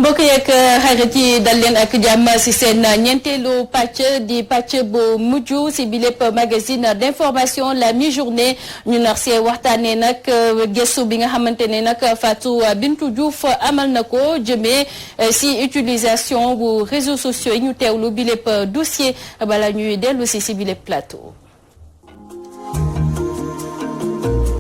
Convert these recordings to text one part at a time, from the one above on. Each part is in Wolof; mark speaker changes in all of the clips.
Speaker 1: mbokk yeeg xarit yi dal leen ak jàmm si seen ñeenteelu pàcc di pàcc bu mujj si bi lépp magazine d'information la mi-journée ñu nar see waxtaanee nag gëstu bi nga xamante ne nag Fatou Bintou Diouf amal na ko jëmee si utilisation bu réseaux sociaux yi ñu teewlu bi lépp dossier bala ñuy dellu si bi lépp plateau.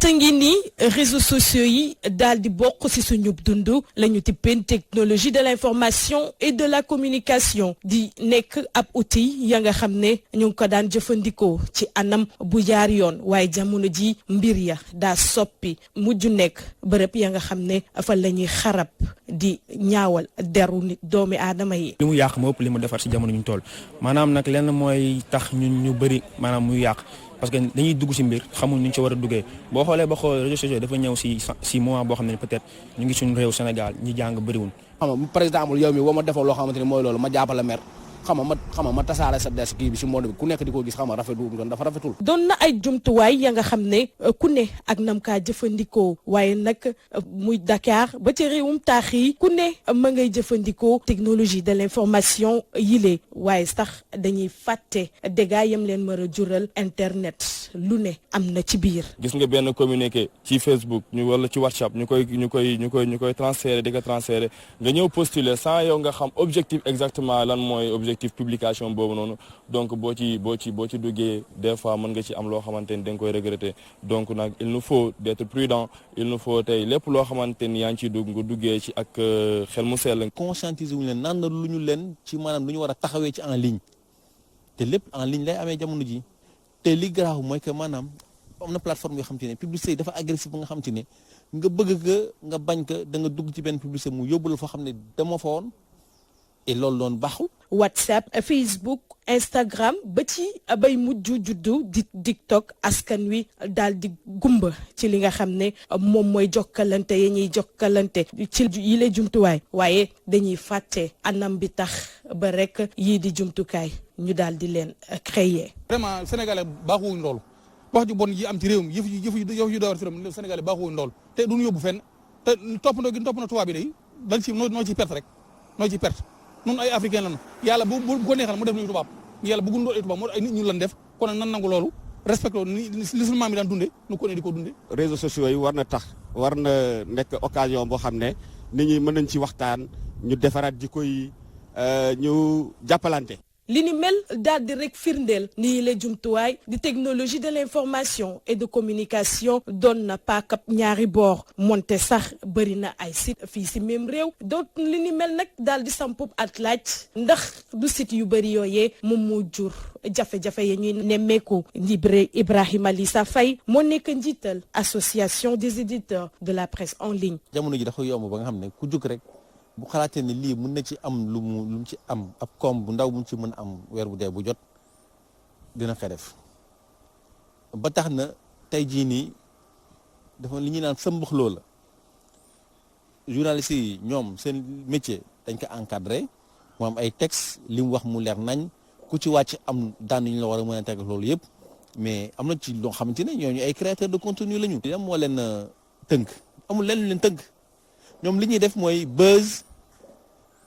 Speaker 2: te ngi ni réseaux sociaux yi daal di bokk ci suñu dund la ñu tippeen technologie de l'information et de la communication di nekk ab outil ya nga xam ne ñu ngi ko daan jëfandikoo ci anam bu jaar yoon waaye jamono ji mbir ya daa soppi mujj nekk bërëb ya nga xam ne fa la ñuy xarab di ñaawal deru nit doomi aadama yi.
Speaker 3: li mu yàq moo ëpp li mu defar ci jamono ñu toll maanaam nag lenn mooy tax ñun ñu bëri maanaam muy yàq. parce que dañuy dugg ci mbir xamuñ ni ñu ci war a duggee boo xoolee ba xool réseaux sociaux dafa ñëw ci moment boo xam ne peut-être ñu ngi suñu réew Sénégal ñi jàng bëriwul. xam nga par exemple yow mi woo ma defoo loo xamante ni mooy loolu ma jàppale mer xam nga ma tasaare sa des kii bi ci monde bi ku nekk di ko gis xam nga rafetul dafa rafetul.
Speaker 2: doon na ay jumtuwaay ya nga xam ne ku ne ak nam kaa jëfandikoo waaye nag muy Dakar ba ci réewum taax yi ku ne ma ngay jëfandikoo technologie de l'information yile waaye sax dañuy fàtte dégâts yam leen mën a jural internet lu ne am na ci biir.
Speaker 3: gis nga benn communiqué ci Facebook ñu wala ci WhatsApp ñu koy transférer di ko transférer nga ñëw postuler sans yow nga xam objectif exactement lan mooy objectif publication boobu noonu donc boo ci duggee des fois mën nga ci am loo xamante ni da nga koy regretter donc nag il nous faut d'être prudent il nous faut tey lépp loo xamante ni yaa ngi ciy dugg nga duggee ci ak xel mu sell.
Speaker 4: conscientiser wuñu leen naan na lu ñu leen ci maanaam lu ñu war a taxawee ci en ligne te lépp en ligne lay amee jamono ji te li garaaw mooy que maanaam am na plateforme yoo xam te ne publicité yi dafa agressif ba nga xam te ne nga bëgg nga bañ ko da nga dugg ci benn publicité mu yóbbu la foo xam ne dama fa woon et loolu doon baaxul.
Speaker 2: WhatsApp Facebook Instagram ba ci bay mujj juddu di TikTok askan wi daal di gumba ci li nga xam ne moom mooy jokkalante ya ñuy jokkalante ci yile jumtuwaay waaye dañuy fàtte anam bi tax ba rek yii di jumtukaay ñu daal di leen créer.
Speaker 5: vraiment sénégalais baaxuwuñ loolu wax ju bon yi am ci réew mi yëf yu doon ci réew sénégalais baaxuwuñ loolu te duñu yóbbu fenn te toppandoo tubaab bi day dañ ci noo ci perte rek noo ci perte. nun ay africain lañu yàlla bu ko neexal mu def ñu tubaab yàlla bëggul doon ay tubaab moo ay nit ñu lan def kon nan nangu loolu respecté ni l'islam mi daan dunde nu ko ne di ko dunde.
Speaker 6: réseaux sociaux yi war na nekk occasion boo xam ne nit ñi mën nañ ci waxtaan ñu defaraat jikko yi ñu jàppalante.
Speaker 2: li ni mel daal di rek firndeel nii la jumtuwaay di technologie de l'information et de communication doon na paakab ñaari boor monte sax bëri na ay site fii si même réew doot li ni mel nag daal di sampub at laaj ndax du site yu bëri yooyee moom moo jur jafe-jafe ya ñuy nemmeeku Ibrahima Lissa Faye moo nekk njiital association des éditeurs de la presse en ligne.
Speaker 4: jamono ji dafa yomb ba nga xam ne ku jóg rek. bu xalaatee ne lii mën na ci am lu mu ci am ab koom bu ndaw bu mu ci mën a am weer bu dee bu jot dina ko def ba tax na tey jii nii dafa li ñuy naan sëmbaxloo la journalistes yi ñoom seen métier dañ ko encadré mu am ay textes li mu wax mu leer nañ ku ci wàcc am daan ñu la war a mën a teg loolu yëpp mais am na ci loo xamante ne ñooñu ay créateurs de contenu la ñu. li moo leen tënk amul leen lu leen tënk. ñoom li ñuy def mooy buzz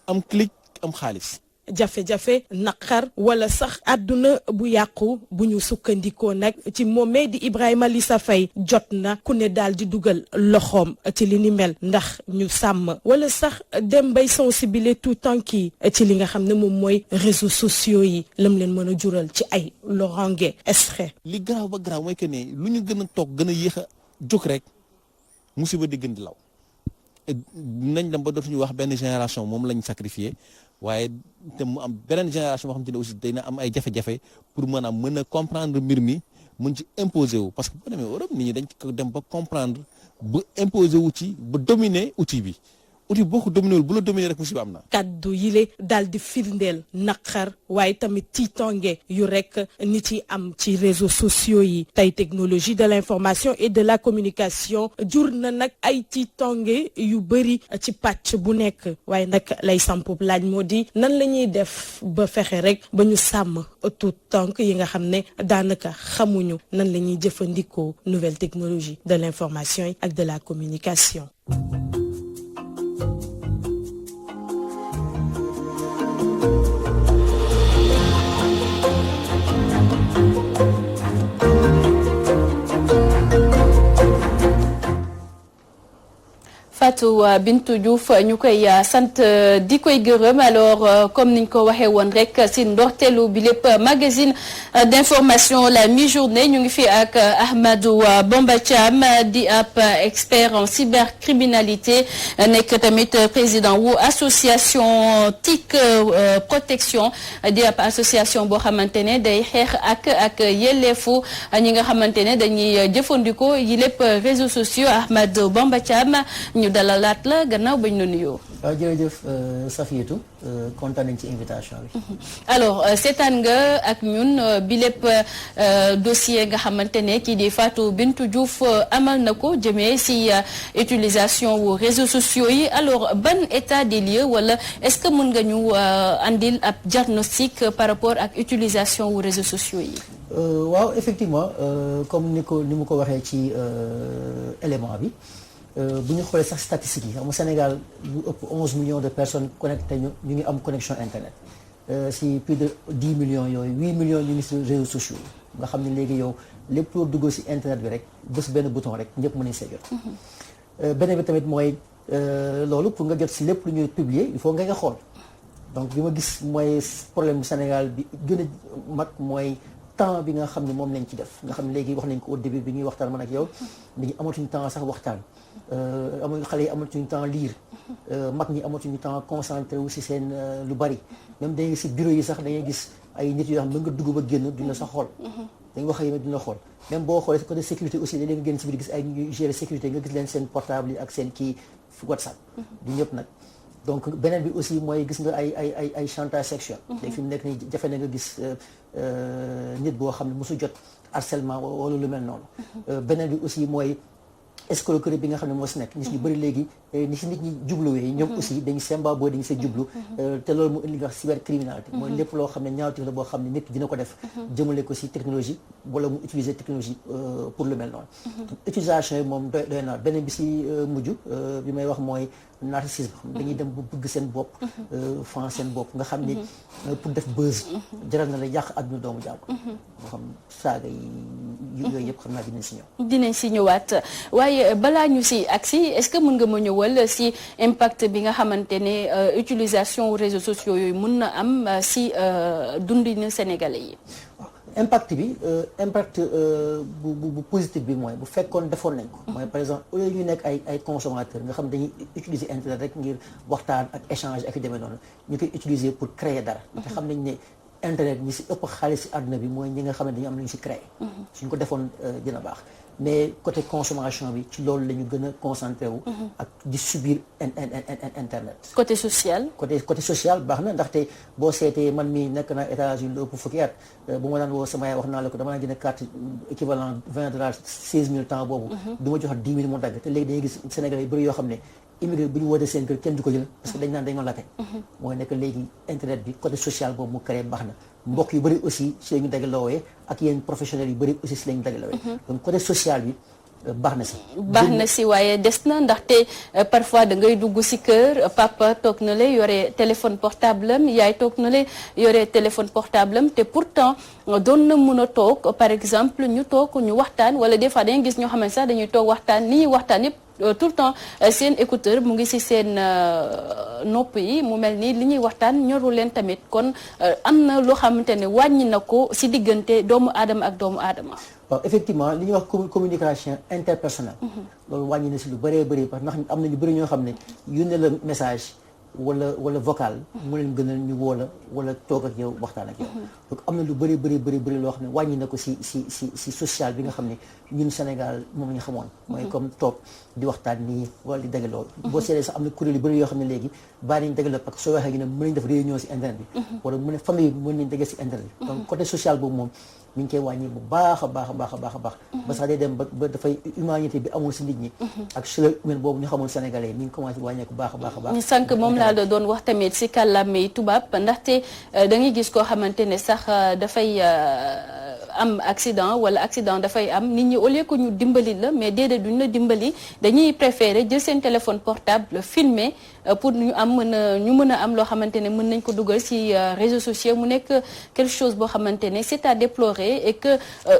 Speaker 4: am clic am xaalis.
Speaker 2: jafe-jafe naqar wala sax àdduna bu yàqu bu ñu sukkandikoo nag ci moomee di Ibrahima Lissa Faye jot na ku ne daal di dugal loxoom ci li ni mel ndax ñu sàmm wala sax dem bay sensibiliser tout tànk yi ci li nga xam ne moom mooy réseaux sociaux yi lam leen mën a jural ci ay lorange extrait.
Speaker 4: li garaaw ba garaaw mooy que ne lu ñu gën a toog gën a yéex a jóg rek musiba di gën di law. nañ dem ba dootuñu wax benn génération moom lañ sacrifié waaye te mu am beneen génération boo xam te ne aussi dina am ay jafe-jafe pour mën a comprendre mbir mi mën ci imposer wu parce que boo demee Europe nit ñi dañ ko dem ba comprendre ba imposer wu ci ba dominer outil bi outil boo ko dominé wul bu la dominé rek musiba am na.
Speaker 2: kaddu yile daal di firndeel naqar waaye tamit tiitange yu rek nit yi am ci réseaux sociaux yi tey technologie de l'information et de la communication jur na nag ay tiitange yu bëri ci pàcc bu nekk waaye nag lay sampub laaj moo di nan la ñuy def ba fexe rek ba ñu sàmm tout tànk yi nga xam ne daanaka xamuñu nan la ñuy jëfandikoo nouvelle technologie de l'information ak de la communication.
Speaker 1: Fatou Bintou Diouf ñu koy sant di koy gërëm alors comme niñ ko waxee woon rek si ndorteelu bi lépp magazine d'information la mi-journée ñu ngi fi ak Ahmadou Bamba Thiam di ab expert en cybercriminalité nekk tamit président wu association TIC protection di ab association boo xamante ne day xeex ak yelleefu ñi nga xamante ne dañuy jëfandikoo yi lépp réseaux sociaux Ahmadou Bamba Thiam ñu dalalaat la gannaaw bañ la nuyoo.
Speaker 7: waaw jërëjëf Safiatou kontaan nañ ci invitation bi.
Speaker 1: alors seetaan nga ak ñun bi lépp dossier nga xamante ne kii di Fatou Bintou Diouf amal na ko jëmee si utilisation wu réseaux sociaux yi alors ban état des lieux wala est-ce que mën nga ñu andil ab diagnostic par rapport ak utilisation wu réseaux sociaux yi.
Speaker 7: waaw effectivement comme ni mu ko waxee ci élément bi. bu ñu xoolee sax statistiques yi xam nga Sénégal lu ëpp 11 millions de personnes connecté ñu ngi am connexion internet si plus de 10 millions yooyu 8 millions ñu ngi si réseaux sociaux nga xam ne léegi yow lépp loo duggoo si internet bi rek bés benn bouton rek ñëpp mën nañ see jot. beneen bi tamit mooy loolu pour nga jot si lépp lu ñuy publier il faut nga xool donc bi ma gis mooy problème Sénégal bi gën a mag mooy. temps bi nga xam ne moom lañ ci def nga xam ne léegi wax nañ ko au début bi ñuy waxtaan man ak yow dañu amatuñu temps sax waxtaan xale yi amatuñu temps lire mag ñi amatuñu temps concentré wu si seen lu bari même da ngay si bureau yi sax da ngay gis ay nit yoo xam ne nga dugg ba génn duñ la sax xool dañ wax ak duñ la xool même boo xoolee côté sécurité aussi da leen génn si biir gis ay ñuy gérer sécurité nga gis leen seen portable yi ak seen kii WhatsApp du ñëpp nag donc beneen bi aussi mooy gis nga ay chantage sexuel léegi fi mu nekk nii jafe na nga gis nit boo xam ne mosu jot harcèlement wala lu mel noonu beneen bi aussi mooy escroquerie bi nga xam ne moo si nekk nit ñu bëri léegi ni si nit ñi jubluwee ñoom aussi dañu semba boo dañu see jublu te loolu mu indi nga wax cybercriminalité mooy lépp loo xam ne ñaawteef la boo xam ne nit dina ko def jëmale ko si technologie wala mu utiliser technologie pour lu mel noonu utilisation yi moom doy naa beneen bi si mujj bi may wax mooy narcissisme dañuy dem ba bëgg seen bopp fan seen bopp nga xam ni pour def buzz jaral na la yàq àdduna doomu jàmm moo xam saaga yi yooyu yëpp xam naa dinañ si ñëwaat waaye balaa ñu si agsi est-ce que mën nga ma ñëwal si impact bi nga xamante ne utilisation réseaux sociaux yooyu mën na am si dundinu sénégalais yi. impact bi bu positif bi mooy bu fekkoon defoon nañ ko. mooy par exemple au lieu ñu nekk ay consommateurs nga xam dañuy utiliser internet rek ngir waxtaan ak échange ak yu demee noonu ñu koy utiliser pour créer dara. te xam nañ ne internet ñi si ëpp xaalis si àdduna bi mooy ñi nga xam ne dañu am lu ñu si créer. suñ ko defoon dina baax. mais côté consommation bi ci loolu la ñu gën a concentré wu. ak di subir internet.
Speaker 1: côté social.
Speaker 7: côté social baax na ndaxte boo seetee man mii nekk naa États-Unis lu ëpp fukki at bu ma daan woo sama yaay wax naa la ko dama daan jënd carte équivalent $20 16000 temps boobu. du ma joxat 10 000 mu dagg te léegi dañuy gis Sénégalais yu bëri yoo xam ne immigré bu ñu wootee seen kër kenn du ko jël parce que dañ naan dañoo lappe. mooy nekk léegi internet bi côté social boobu mu créé baax na. mbokk yu bëri aussi si la ñu dagaloowee ak yenn professionnels yu bëri aussi si la ñu dagaloowee donc côté social bi baax na si
Speaker 1: waaye des na ndaxte parfois da ngay dugg si kër papa toog na la yore téléphone portable am yaay toog na la yore téléphone portable am te pourtant doon na mun a toog par exemple ñu toog ñu waxtaan wala des fois dañuy gis ñoo xam ne sax dañuy toog waxtaan ni ñuy waxtaan yëpp tout le temps seen écouteur mu ngi ci seen nopp yi mu mel ni li ñuy waxtaan ñoru leen tamit kon am na loo xamante ne wàññi na ko ci diggante doomu aadama ak doomu aadama.
Speaker 7: waaw effectivement li ñuy wax communication interpersonnelle. loolu wàññi na ci lu bëree bëri parce que ndax am na ñu bëri ñoo xam ne yónnee la message wala vocal mu leen gënal ñu woo la wala toog ak yow waxtaan ak yow. donc am na lu bëri loo xam ne wàññi na ko ci social bi nga xam ne ñun Sénégal moom la ñu xamoon. mooy comme toog di waxtaan nii wala di dagaloo. boo seetlee sax am na kuréel yu bëri yoo xam ne léegi bari nañ dagaloo parce que soo waxee ñu ne mën nañ def réunion ci internet bi. wala mu ne famille bi mën nañ dagal ci internet bi. donc côté social boobu moom mi ngi koy wàññi bu baax a baax. ba sax day dem ba dafay humanité bi amul ci nit ñi. ak chaleur humaine boobu ñu xamoon Sénégalais mi ngi commencé wàññeeku baax a baax.
Speaker 1: ñu sànq moom laa doon wax tamit ci kàllaamay tubaab ndaxte da ngay gis koo xamante ne sax dafay am accident wala accident dafay am nit ñi au lieu que ñu dimbali la mais déedéet duñ la dimbali dañuy préférer jël seen téléphone portable filmer pour ñu mën a am loo xamante ne mën nañ ko dugal ci réseaux sociaux mu nekk quelque chose boo xamante ne c'est à déplorer et que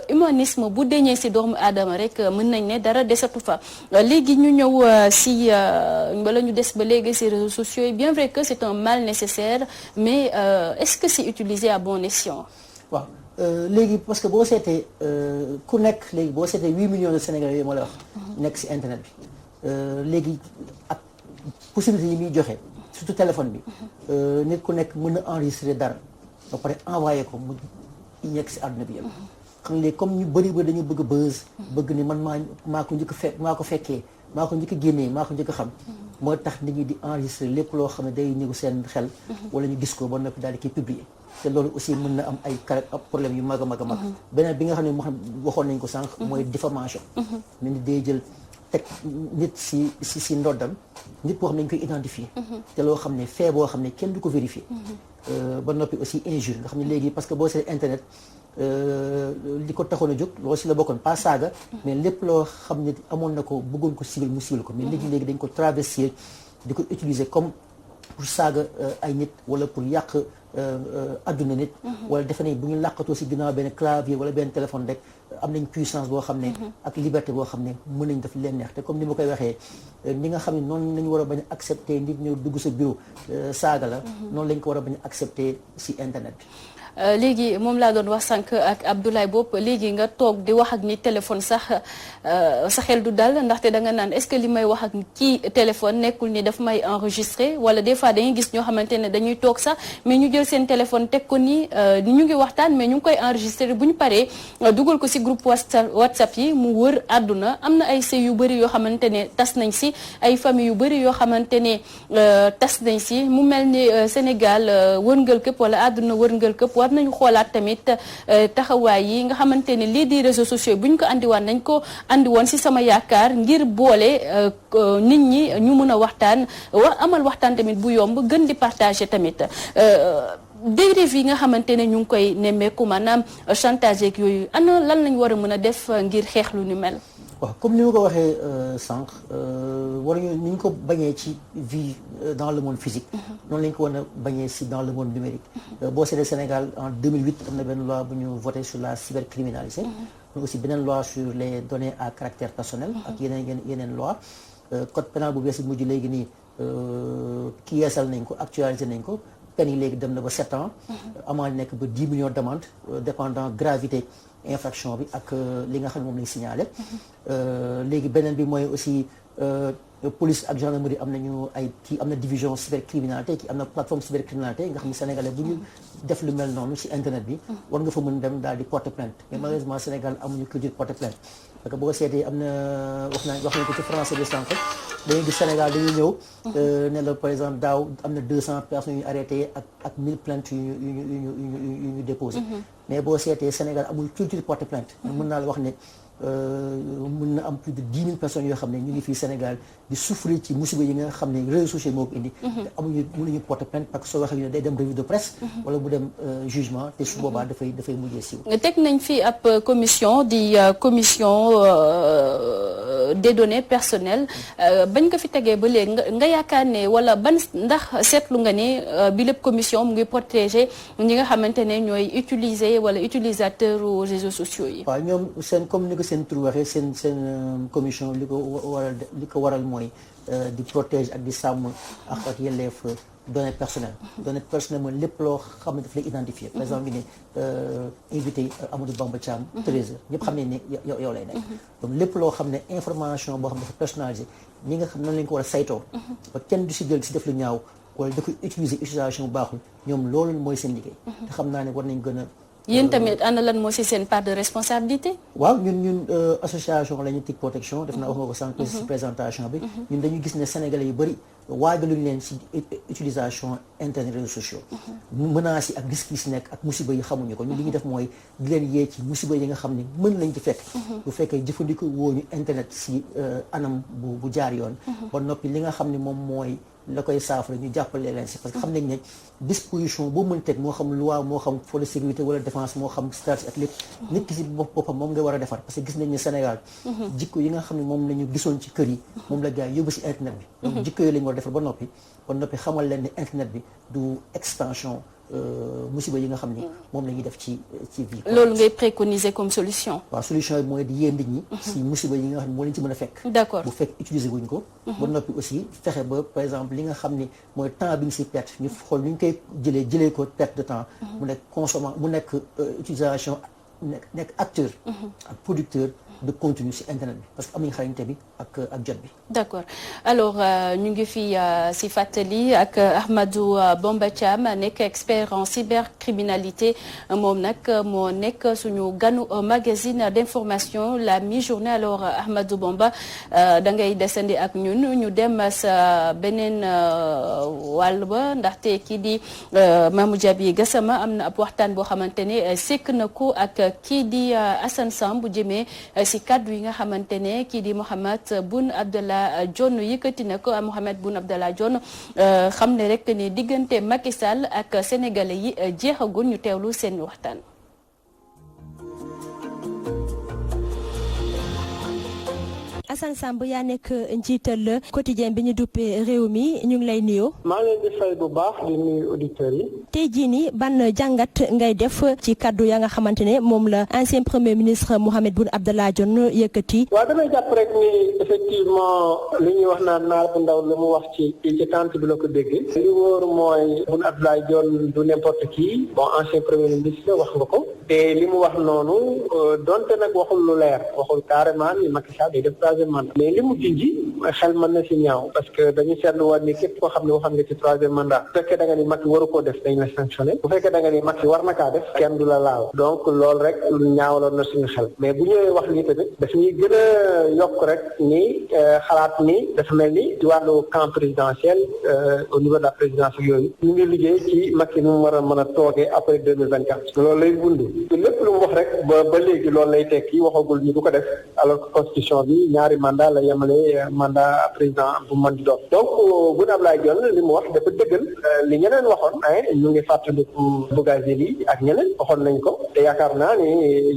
Speaker 1: humanisme bu deñee ci doomu aadama rek mën nañ ne dara desatu fa léegi ñu ñëw ci wala ñu des ba léegi ci réseaux sociaux yi bien vrai que c'est un mal nécessaire mais est-ce que c'est utilisé à bon escient.
Speaker 7: waaw léegi parce que boo seetee ku nekk léegi boo seetee 8 millions de Sénégalais yooyu moo la wax nekk ci internet bi léegi ak possibilité yi muy joxe surtout téléphone bi nit ku nekk mën na enregistrer dara ba pare envoyé ko mu nekk ci àdduna bi yëpp xam nga léegi comme ñu bëri dañu bëgg buzz bëgg ni man maa ko njëkk maa ko fekkee maa ko njëkk a génnee maa ko njëkk a xam moo tax nit ñi di enregistrer lépp loo xam ne day ñëw seen xel wala ñu gis ko ba noppi daal di koy publier te loolu aussi mën na am ay problème yu mag a mag a mag beneen bi nga xam ne waxoon nañ ko sànq mooy diffamation mais nit day jël teg nit si ndoddam nit boo xam ne dañ koy identifier te loo xam ne fait boo xam ne kenn du ko vérifier ba noppi aussi injure nga xam ne léegi parce que boo seet internet li ko taxoon a jóg loolu si la bokkoon pas saaga mais lépp loo xam ne amoon na ko bëggoon ko sigal mu sigal ko mais léegi dañ ko travestir di ko utiliser comme pour saaga ay nit wala pour yàq adduna nit wala defe nañ bu ñu làqatoo si ginnaaw benn clavier wala benn téléphone rek am nañ puissance boo xam ne ak liberté boo xam ne mën nañ def leen neex te comme ni ma koy waxee ni nga xam ne noonu lañu war a bañ a accepter nit ñëw dugg sa bureau saaga la noonu lañ ko war a bañ a accepter si internet bi
Speaker 1: léegi moom laa doon wax sànq ak Abdoulaye Bopp léegi nga toog di wax ak ni téléphone sax sa xel du dal ndaxte da nga naan est-ce que li may wax ak ci téléphone nekkul ni daf may enregistrer wala des fois dañuy gis ñoo xamante ne dañuy toog sax mais ñu jël seen téléphone teg ko ni ñu ngi waxtaan mais ñu ngi koy enregistrer bu ñu paree dugal ko ci groupe WhatsApp yi mu wër àdduna am na ay sëy yu bëri yoo xamante ne tas nañ ci ay famille yu bëri yoo xamante ne tas nañ ci mu mel ni Sénégal wërngal këpp wala àdduna wërngal këpp war nañu xoolaat tamit taxawaay yi nga xamante ne lii di réseaux sociaux bu ñu ko andiwaan nañ ko andi woon ci sama yaakaar ngir boole nit ñi ñu mën a waxtaan amal waxtaan tamit bu yomb gën di partager tamit dérive yi nga xamante ne ñu ngi koy nemmeeku maanaam chantage yeeg yooyu ana lan lañ war a mën a def ngir xeex lu ni mel.
Speaker 7: waaw comme ni ma ko waxee sànq waruñu ni ñu ko bañee ci vie dans le monde physique noonu lañ ko war a bañee si dans le monde numérique boo seetee Sénégal en 2008 am na benn loi bu ñu voté sur la cybercriminalité mais aussi beneen loi sur les données à caractère personnel ak yeneen loi code pénal bu bees mujj léegi nii ki yeesal nañ ko actualisé nañ ko peine yi léegi dem na ba 7 ans amende nekk ba 10 millions d'amende dépendant gravité infraction bi ak li nga xam ne moom lañ signalé léegi beneen bi mooy aussi police ak gendarmerie am nañu kii am na division cybercriminalité kii am na plateforme cybercriminalité nga xam ne sénégalais bu ñu def lu mel noonu ci internet bi war nga fa mën dem daal di porter plainte mais malheureusement Sénégal amuñu culture porter plainte parce que boo seetee am na wax nañ ko ci français bi sànq dañuy gis Sénégal dañuy ñëw ne la par exemple daaw am na 200 personnes yu ñu arrêté ak 1000 plaintes yu ñu déposé mais boo seetee Sénégal amul culture porter plainte mën naa la wax ne mën na am plus de 10 000 personnes yoo xam ne ñu ngi fii Sénégal di souffrir ci musiba yi nga xam ne réseaux sociaux moo ko indi te amuñu mënuñu porter plainte parce que soo waxee ñu ne day dem revue de presse wala mu dem jugement te su boobaa dafay mujjee siiw
Speaker 1: teg nañ fi ab commission di commission des données personnelles bañ ko fi tegee ba léegi nga yaakaar ne wala ban ndax seetlu nga ne bi lépp commission mu ngi protéger ñi nga xamante ne ñooy utiliser wala utilisateur réseaux sociaux yi
Speaker 7: waaw ñoom seen comme ni ko seen tur waxee seen commission li ko waral mooy di protéger ak di sàmm ak yelleef données personnelles mooy lépp loo xam ne daf lay identifier par exemple ñu ne invité Amadou Bamba Thiam 13h ñëpp xam ne ne yow lay nekk donc lépp loo xam ne information boo xam ne dafa personnalisé ñi nga xam noonu lañ ko war a saytoo ba kenn du si jël si def lu ñaaw wala da koy utilisation bu baaxul ñoom loolu mooy seen liggéey te xam naa ne war nañ gën a
Speaker 1: yéen tamit ana lan moo ci seen part de responsabilité.
Speaker 7: waaw ñun association la ñu TIC protection def naa wax nga ko sànq ci présentation bi ñun dañu gis ne sénégalais yu bëri waajaluñ leen ci utilisation internet réseaux sociaux menaces yi ak risques yi ci nekk ak musiba yi xamuñu ko ñun li ñu def mooy di leen yee ci musiba yi nga xam ne mën lañ ci fekk bu fekkee jëfandikoo woo ñu internet ci anam bu jaar yoon ba noppi li nga xam ne moom mooy la koy saafara ñu jàppale leen si parce que xam nañ ne disposition boo mën teg moo xam loi moo xam for de sécurité wala défense moo xam stratégie ak lépp nit ki si boppam moom nga war a defar parce que gis nañ ne Sénégal jikko yi nga xam ne moom la ñu gisoon ci kër yi moom la gars yi yóbbu si internet bi donc jikko yooyu la ñu war a defar ba noppi xamal leen ne internet bi du extension musiba yi nga xam ni moom la ñuy def ci vie.
Speaker 1: loolu ngay préconiser comme solution.
Speaker 7: waaw solution bi mooy di yee nit ñi. si musiba yi nga xam ne moo leen ci mën a fekk.
Speaker 1: d'accord
Speaker 7: bu fekk utiliser wuñ ko. ba noppi aussi fexe ba par exemple li nga xam ni mooy temps bi ñu si perte ñu xool nu ñu koy jëlee ko perte de temps. mu nekk mu nekk utilisation nekk acteur. ak producteur. de contenu ci internet bi parce que am nañu xarañte bi ak jot bi.
Speaker 1: d'accord alors ñu ngi fi ci fàttali ak Ahmadou Bamba Thiam nekk expert en cybercriminalité moom nag moo nekk suñu ganu magazine d'information la mi-journée alors Ahmadou Bamba da ngay desandi ak ñun ñu dem sa beneen wàll ba ndaxte kii di Mamou Diaby Gassama am na ab waxtaan boo xamante ne sekk na ko ak kii di Assane Samb bu jëmee ci kaddu yi nga xamante ne kii di Mohamed Boun Abdallah Dionne yëkkati na ko Mohamed Boun Abdallah Dionne xam ne rek ni diggante Macky Sall ak sénégalais yi jeexagul ñu teewlu seen waxtaan.
Speaker 8: Assane Samb yaa nekk njiital quotidien bi ñu duppee réew mi ñu ngi lay nuyoo.
Speaker 9: maa ngi leen di fay bu baax di nuyu auditeurs yi.
Speaker 8: tey jii nii ban jàngat ngay def ci kaddu ya nga xamante ne moom la ancien premier ministre Mohamed Boun Abdallah Dionne yëkkati.
Speaker 9: waaw damay jàpp rek ni effectivement li ñuy wax naan naar bu ndaw lu mu wax ci tànt bi la ko déggee. li wóor mooy Boun Abdallah Dionne du n'importe qui bon ancien premier ministre wax nga ko. te li mu wax noonu donte nag waxul lu leer waxul carrément ni Macky Sall day def mais li mu jinji xel mën na si ñaaw parce que dañu seetlu woon ni képp koo xam ne waxam nga ci troisième mandat bu fekkee da nga ni Macky waru koo def dañ la sanctionné bu fekkee da nga ni Macky war na kaa def kenn du la laal donc loolu rek lu ñaawaloon na suñu xel mais bu ñëwee wax lii tamit daf ñuy gën a yokk rek ni xalaat ni dafa mel ni ci wàllu camp présidentiel au niveau de la présidence yooyu ñu ngi liggéey ci Macky nu mu war a mën a toogee après 2024 loolu lay wund lépp lu mu wax rek ba léegi loolu lay tekki waxagul ñu du ko def alors que constitution bi ñaari mandat la yemale mandat président bu mën di doon donc Boun Abdallah Dionne li mu wax dafa dëggal li ñeneen waxoon ñu ngi fàttaliku Bougazelli ak ñeneen waxoon nañ ko te yaakaar naa ne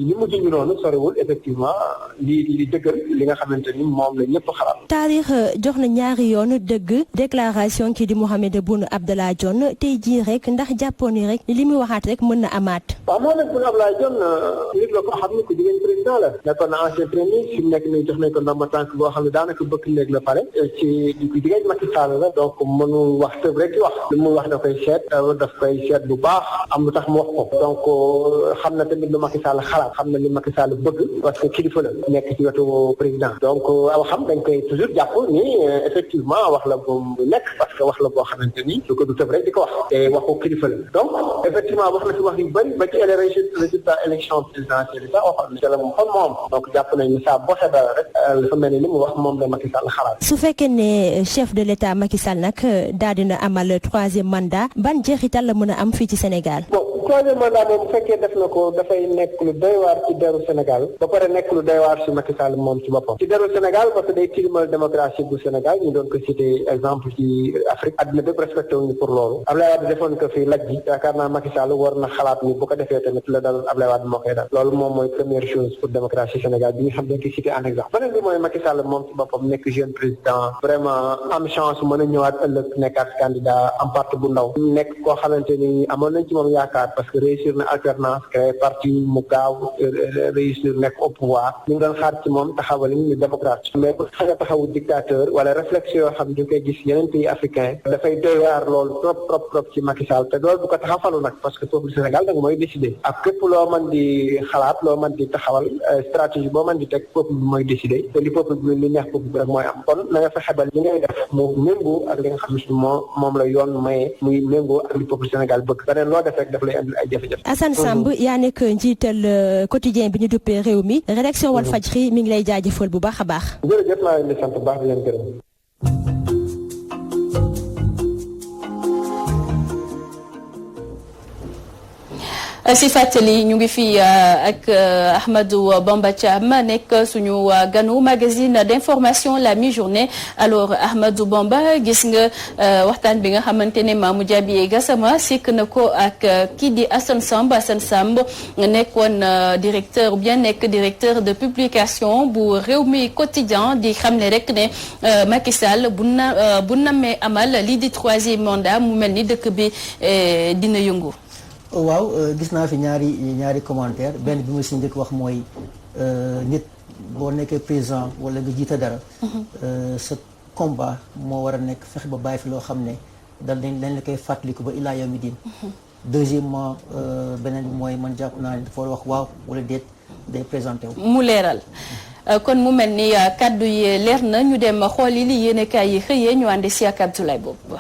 Speaker 9: li mu junj noonu soriwul effectivement li dëggal li nga xamante ni moom la ñëpp xalaat.
Speaker 8: taarix jox na ñaari yoon dëgg déclaration kii di Mohamed Boun Abdallah Dionne tey jii rek ndax jàppoon ni rek li muy waxaat rek mën na amaat.
Speaker 9: waaw Mohamed Boun Abdallah Dionne nit la ko xam ne ko jigéen président la nekkoon na ancien premier fi mu nekk nii jox nañ ko ndomba tànk boo xam ne daanaka bëgg néeg la pare ci jigéen Macky Sall la donc mënul wax tëb rek di wax li muy wax da koy seet daf koy seet bu baax am lu tax mu wax ko donc xam na tamit lu Macky Sall xalaat xam na li Macky Sall bëgg parce que kilifa la nekk ci wetu président donc xam dañ koy toujours jàpp ni effectivement wax la bu nekk parce que wax la boo xamante ni lu ko du tëb rek di ko wax te waxu kilifa la donc effectivement wax na ci wax yu bëri ba ci résultat élection présidentielle yi sax waxoon na ci la mu xool moom donc jàpp nañ ni saa boo dara rek dafa mel ni li mu wax moom la Macky Sall xalaat.
Speaker 8: su fekkee ne chef de l'État Macky Sall nag daal dina amal troisième mandat ban jeexital la mën a am fii ci Sénégal.
Speaker 9: bon troisième mandat moom bu fekkee def na ko dafay nekk lu doy waar ci deru Sénégal ba pare nekk lu doy waar ci Macky Sall moom ci boppam. ci deru Sénégal parce que day tilimal démocratie bu Sénégal ñu doon ko cité exemple ci Afrique àddina bépp respecté wuñu pour loolu. Abdoulaye Wade defoon ko fi laj ji yaakaar naa Macky Sall war na xalaat ni bu ko defee tamit la dal Abdoulaye Wade moo koy dal loolu moom mooy première chose pour démocratie Sénégal bi nga xam dañ koy cité en exemple. beneen bi mooy Macky Sall moom ci boppam nekk jeune président vraiment am chance mën a ñëwaat ëllëg nekkaat candidat am parti bu ndaw nekk koo xamante ni amoon nañ ci moom yaakaar parce que réussir na alternance créé parti mu gaaw réussir nekk au pouvoir ñu ngi doon xaar ci moom taxawal ñu démocrate mais pour xaga taxawu dictateur wala réflexion yoo xam ne ñu koy gis yeneen pays africain dafay doy waar loolu trop ci Macky Sall te loolu bu ko taxawalu nag parce que peuple Sénégal da nga mooy décider ak képp loo mën di xalaat loo mën di taxawal stratégie boo mën di teg peuple bi mooy décider te li peuple bi li neex peuple bi rek mooy am kon na nga fexe ba li ngay def mu méngoo ak li nga xam ne moom la yoon maye muy méngoo ak li peuple Sénégal bëgg beneen loo def rek daf lay andil ay jafe-jafe.
Speaker 8: Assane Samb yaa nekk njiital quotidien bi ñu duppee réew mi rédaction Walfadjri mi ngi lay jaajëfal bu baax a baax.
Speaker 9: jërëjëf maa ngi leen di sant bu baax di leen gërëm.
Speaker 1: si fàttali ñu ngi fi ak Ahmadou Bamba Thiam nekk suñu ganu magazine d'information la mi-journée. Alors Ahmadou Bamba, gis nga waxtaan bi nga xamante ne Mamou Diaby Gassama sikk na ko ak kii di Assane Samb nekkoon directeur ou bien nekk directeur de publication bu Rewmi Quotidien di xamle rek ne Macky Sall bu namee amal lii di 3e mandat mu mel ni dëkk bi dina yëngu.
Speaker 7: waaw gis naa fi ñaari commentaire benn bi ma si njëkk wax mooy nit boo nekkee président wala nga jiite dara sa combat moo war a nekk fexe ba bàyyi fi loo xam ne dañ la koy fàttaliku ba ilaa yawmi diin. Deuxièmement beneen bi mooy man jàpp naa ne dafa war a wax waaw wala déet day présenté wu.
Speaker 1: mu leeral kon mu mel ni kaddu yi leer na ñu dem xool yi li yéenekaay yi xëyee ñu ànd si ak Abdoulaye boobu.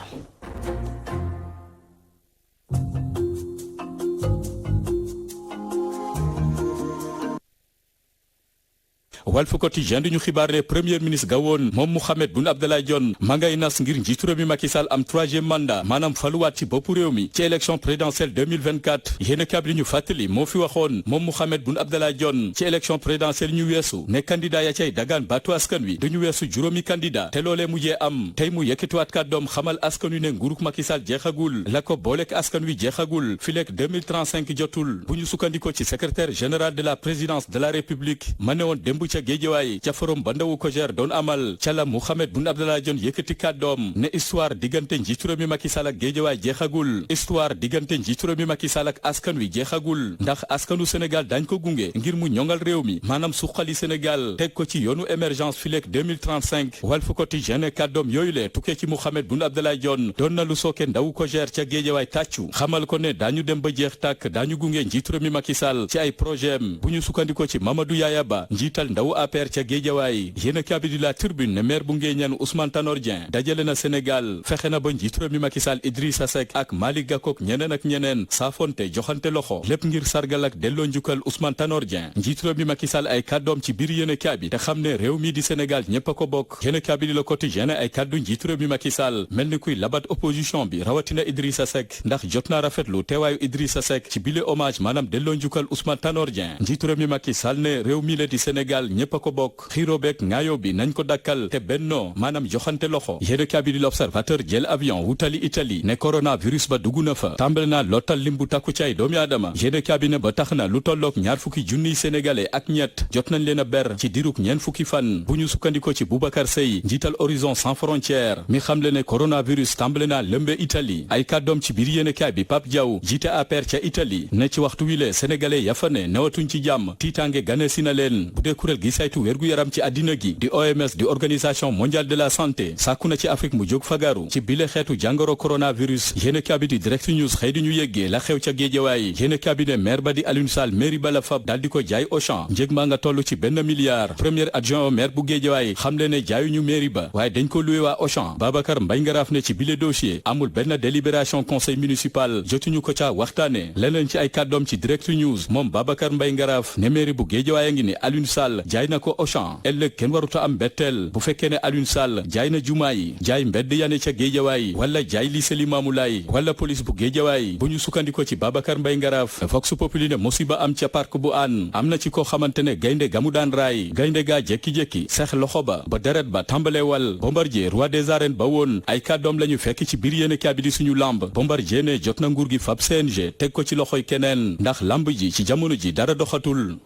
Speaker 10: Walf Quotidien di ñu xibaar ne premier ministre gawoon moom Mahammed Boun Abdallah Dionne ma ngay nas ngir njiitu réew mi Macky Sall am 3e mandat maanaam faluwaat ci boppu réew mi ci élection présidentielle 2024 yéen a kaab li ñu fàttali moo fi waxoon moom Mahammed Boun Abdallah Dionne ci élection présidentielle ñu weesu ne candidat ya cay dagaan baatu askan wi dañu weesu juróomi candidat te loolee mujjee am tey mu yëkkatiwaat kàddoom xamal askan wi ne nguuruk Macky Sall jeexagul la ko boolek askan wi jeexagul fileek 2035 jotul bu ñu sukkandikoo ci secrétaire général de la présidence de la république ma ne woon démb ca Géejawaay ca forum ba ndawu Kojer doon amal ca la Mahammed Boun Abdallah Dionne yëkkati kàddoom ne histoire diggante njiitu réew mi Macky Sall ak Géejawaay jeexagul histoire diggante njiitu réew mi Macky Sall ak askan wi jeexagul ndax askanu Sénégal dañ ko gunge ngir mu ñongal réew mi maanaam suqali Sénégal teg ko ci yoonu émergence fileek 2035 Walf Quotidien kàddoom yooyu le tukkee ci Mahammed Boun Abdallah Dionne doon na lu sooke ndawu Kojer ca Géejawaay tàccu xamal ko ne daañu dem ba jeex tàkk daañu gunge njiitu réew mi Macky Sall ci ay projet bu ñu sukkandikoo ci Mamadou Yaya Ba njiital ndawu APR ca Géejawaay yéena kabi di la Tribune ne maire bu Nguéniène Ousmane Tanor Dieng dajale na Sénégal fexe na ba njiitu réew mi Macky Sall Idrissa Seck ak Malick Gakou ñeneen ak ñeneen saafonte joxante loxo lépp ngir sargal ak delloo njukkal Ousmane Tanor Dieng njiitu réew mi Macky Sall ay kàddoom ci biir yéena kabi te xam ne réew mi di Sénégal ñépp a ko bokk yéena kabi di la Quotidien ay kàddu njiitu réew mi Macky Sall mel ni kuy labat opposition bi rawatina Idrissa Seck ndax jot naa rafetlu teewaayu Idrissa Seck ci bile hommage maanaam delloo njukkal Ousmane Tanor Dieng njiitu réew mi Macky Sall ne réew mi la di Sénégal ñépp a ko bokk xiiroo beek ngaayo bi nañ ko dakkal te bennoo maanaam joxante loxo yéena kabi di l'Observateur jël avion wutali Italie ne coronavirus ba dugg na fa tàmbale naa lottal lim bu takku ci ay doomi aadama yéena kabi ne ba tax na lu tollook 20 junniy sénégalais ak ñett jot nañ leen a ber ci diruk 40 fan bu ñu sukkandikoo ci Boubacar Seye njiital Horizon Sans Frontières mi xamle ne coronavirus tàmbale naa lëmbe Italie ay kàddoom ci biir yéena kabi Pape Diaw jiite APR ca Italie ne ci waxtu wile sénégalais ya fa ne newatuñ ci jàmm tiitaange gane si na leen bu dee kuréel gi saytu wérgu yaram ci àddina gi di OMS di organisation mondiale de la santé sàkku na ci Afrique mu jóg fagaru ci bile xeetu jàngoro coronavirus yéena kabi di Direct News xëy di ñu yéggee la xew ca Géejawaay yéena kabi ne maire ba di Alioune Sall mairie ba la fab daal di ko jaay Auchan njëg maa nga toll ci $1 milliard premier adjoint au maire bu Géejawaay xamle ne jaayuñu mairie ba waaye dañ ko loué waa Auchan Babacar Mbaye Ngaraaf ne ci bile dossier amul benn délibération conseil municipal jotuñu ko ca waxtaane leneen ci ay kàddoom ci Direct News moom Babacar Mbaye Ngaraaf ne mairie bu Géejawaay a ngi ne Alioune Sall jaay na ko Auchan ëllëg kenn waruta am betteel bu fekkee ne Alioune Sall jaay na jumaa yi jaay mbedd yane ca Géejawaay wala jaay lycée Limamoulaye wala police bu Géejawaay bu ñu sukkandiko ci Babacar Mbaye Ngaraaf Vox Populi ne musiba am ca parc bu Hann am na ci koo xamante ne gaynde gamu daan raay gaynde gaa jékki-jékki seex loxo ba deret ba tàmbale wal Bombardier roi des arènes ba woon ay kàddoom la ñu fekk ci biir yéene kaabi di suñu lamb Bombardier ne jot na nguur gi fab CNG teg ko ci loxoy keneen ndax lamb ji ci jamono ji dara doxatul.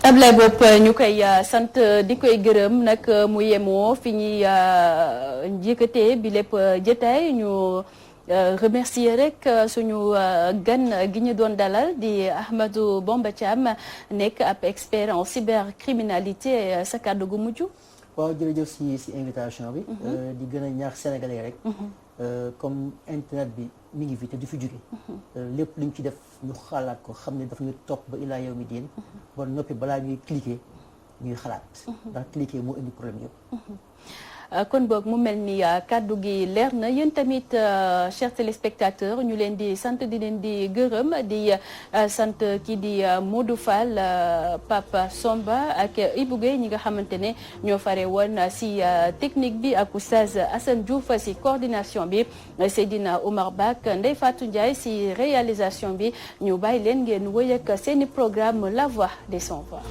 Speaker 1: Ablaye Bopp ñu koy sant di koy gërëm nag mu yemoo fi ñuy njëkkatee bi lépp jotaay ñu remercier rek suñu gan gi ñu doon dalal di Ahmadou Bamba Thiam nekk ab expert en cybercriminalité sa kàddu gu mujj.
Speaker 7: waaw jërëjëf si invitation bi. di gën a ñaax sénégalais rek. comme internet bi mi ngi fi te du fi jóge lépp lu ñu ci def ñu xalaat ko xam ne daf ñu topp ba ilaa yow mi diin ba noppi balaa ñuy cliquer ñuy xalaat ndax cliquer moo indi problème yëpp.
Speaker 1: kon boog mu mel ni kàddu gi leer na yéen tamit chers téléspectateurs ñu leen di sant di leen di gërëm di sant kii di Modou Fall Papa Somba ak Ibou Gueye ñi nga xamante ne ñoo fare woon si technique bi ak Oustaz Assane Diouf si coordination bi Seydina Oumar Bak Ndeye Fatou Ndiaye si réalisation bi ñu bàyyi leen ngeen wëy ak seeni programme La Voix des Sans Voix.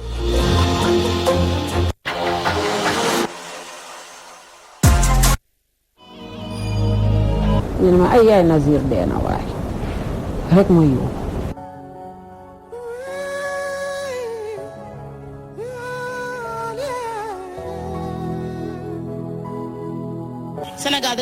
Speaker 11: ñu ne ma ay yaay Nazir dee na waay rek ma yóbbu.
Speaker 2: Sénégal